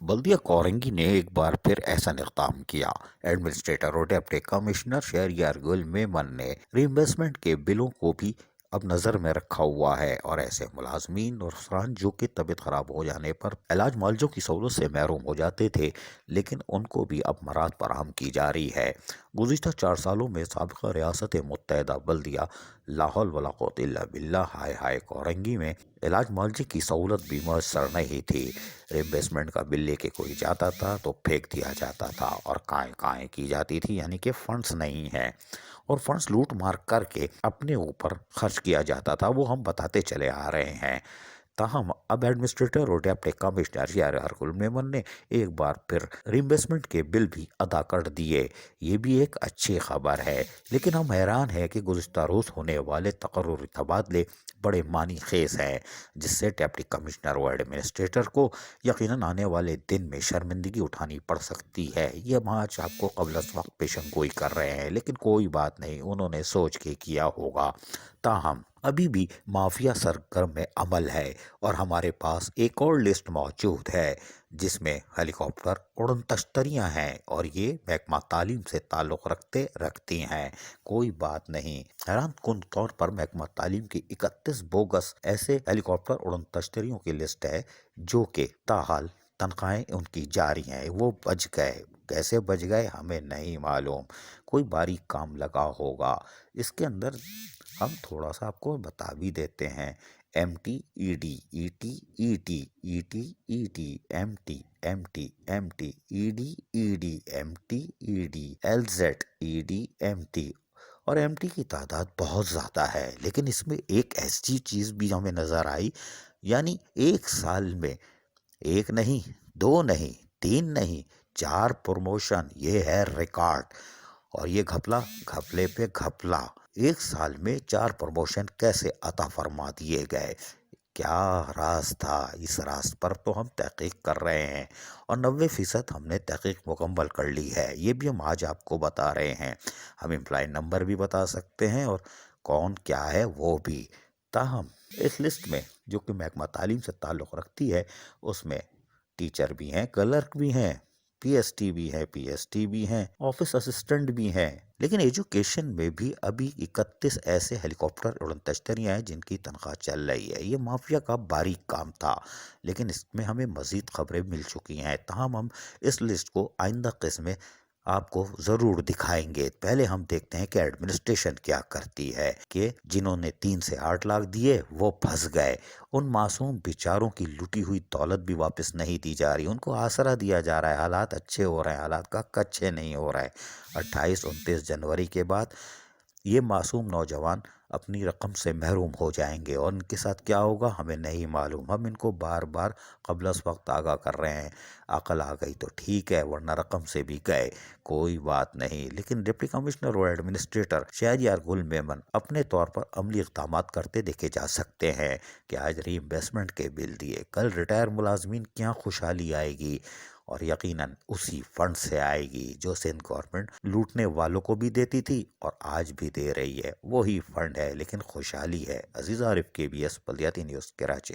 بلدیہ کورنگی نے ایک بار پھر احسن اقدام کیا۔ ایڈمنسٹریٹر اور ڈپٹی کمشنر شہریار میمن نے ری انویسٹمنٹ کے بلوں کو بھی اب نظر میں رکھا ہوا ہے اور ایسے ملازمین اور افراد جو کہ طبیعت خراب ہو جانے پر علاج معالجوں کی سہولت سے محروم ہو جاتے تھے، لیکن ان کو بھی اب مراعات فراہم کی جا رہی ہے۔ گزشتہ 4 سالوں میں سابقہ ریاست متحدہ بلدیہ لا حول ولا قوت الا باللہ ہائے کورنگی میں علاج معالجے کی سہولت بھی میسر نہیں تھی۔ ری انویسٹمنٹ کا بل لے کے کوئی جاتا تھا تو پھینک دیا جاتا تھا اور کائیں کی جاتی تھی، یعنی کہ فنڈز نہیں ہیں، اور فنڈز لوٹ مار کر کے اپنے اوپر خرچ کیا جاتا تھا۔ وہ ہم بتاتے چلے آ رہے ہیں۔ تاہم اب ایڈمنسٹریٹر اور ڈپٹی کمشنر شہریار میمن نے ایک بار پھر ری انویسٹمنٹ کے بل بھی ادا کر دیے۔ یہ بھی ایک اچھی خبر ہے، لیکن ہم حیران ہیں کہ گزشتہ روز ہونے والے تقرری تبادلے بڑے معنی خیز ہیں، جس سے ڈپٹی کمشنر اور ایڈمنسٹریٹر کو یقیناً آنے والے دن میں شرمندگی اٹھانی پڑ سکتی ہے۔ یہ ہم آج آپ کو قبل از وقت پیشن گوئی کر رہے ہیں، لیکن کوئی بات نہیں، انہوں نے سوچ کے کیا ہوگا۔ تاہم ابھی بھی مافیا سرگرم عمل ہے اور ہمارے پاس ایک اور لسٹ موجود ہے جس میں ہیلی کاپٹر اڑن تشتریاں ہیں، اور یہ محکمہ تعلیم سے تعلق رکھتی ہیں۔ کوئی بات نہیں، حیران کن طور پر محکمہ تعلیم کی 31 بوگس ایسے ہیلی کاپٹر اڑن تشتریوں کی لسٹ ہے جو کہ تاحال تنخواہیں ان کی جاری ہیں۔ وہ بچ گئے، کیسے بچ گئے ہمیں نہیں معلوم، کوئی باریک کام لگا ہوگا اس کے اندر۔ ہم تھوڑا سا آپ کو بتا بھی دیتے ہیں۔ M T E D E T E T E T E T M T M T M T E D M T E D L Z E D M T, اور ایم ٹی کی تعداد بہت زیادہ ہے، لیکن اس میں ایک ایسی چیز بھی ہمیں نظر آئی، یعنی ایک سال میں ایک نہیں، 2 نہیں، 3 نہیں، 4 پروموشن، یہ ہے ریکارڈ۔ اور یہ گھپلے پہ گھپلا، ایک سال میں 4 پروموشن کیسے عطا فرما دیے گئے؟ کیا راز تھا؟ اس راز پر تو ہم تحقیق کر رہے ہیں، اور 90% ہم نے تحقیق مکمل کر لی ہے۔ یہ بھی ہم آج آپ کو بتا رہے ہیں۔ ہم امپلائی نمبر بھی بتا سکتے ہیں اور کون کیا ہے وہ بھی۔ تاہم اس لسٹ میں جو کہ محکمہ تعلیم سے تعلق رکھتی ہے، اس میں ٹیچر بھی ہیں، کلرک بھی ہیں، پی ایس ٹی بھی ہے، پی ایس ٹی بھی ہیں، آفس اسسٹنٹ بھی ہیں، لیکن ایجوکیشن میں بھی ابھی 31 ایسے ہیلی کاپٹر اڑن تشتریاں ہیں جن کی تنخواہ چل رہی ہے۔ یہ مافیا کا باریک کام تھا، لیکن اس میں ہمیں مزید خبریں مل چکی ہیں۔ تاہم ہم اس لسٹ کو آئندہ قسط میں آپ کو ضرور دکھائیں گے۔ پہلے ہم دیکھتے ہیں کہ ایڈمنسٹریشن کیا کرتی ہے، کہ جنہوں نے 3 سے 8 لاکھ دیے وہ پھنس گئے۔ ان معصوم بیچاروں کی لٹی ہوئی دولت بھی واپس نہیں دی جا رہی، ان کو آسرا دیا جا رہا ہے۔ حالات اچھے ہو رہے ہیں، حالات کا کچھے نہیں ہو رہا ہے۔ 28-29 جنوری کے بعد یہ معصوم نوجوان اپنی رقم سے محروم ہو جائیں گے، اور ان کے ساتھ کیا ہوگا ہمیں نہیں معلوم۔ ہم ان کو بار بار قبل از وقت آگاہ کر رہے ہیں۔ عقل آ گئی تو ٹھیک ہے، ورنہ رقم سے بھی گئے، کوئی بات نہیں۔ لیکن ڈپٹی کمشنر اور ایڈمنسٹریٹر شہریار میمن اپنے طور پر عملی اقدامات کرتے دیکھے جا سکتے ہیں کہ آج ری انویسٹمنٹ کے بل دیے، کل ریٹائر ملازمین کی یہاں خوشحالی آئے گی، اور یقیناً اسی فنڈ سے آئے گی جو سندھ گورنمنٹ لوٹنے والوں کو بھی دیتی تھی اور آج بھی دے رہی ہے۔ وہی فنڈ ہے، لیکن خوشحالی ہے۔ عزیز عارف، KBS بلدیاتی نیوز، کراچی۔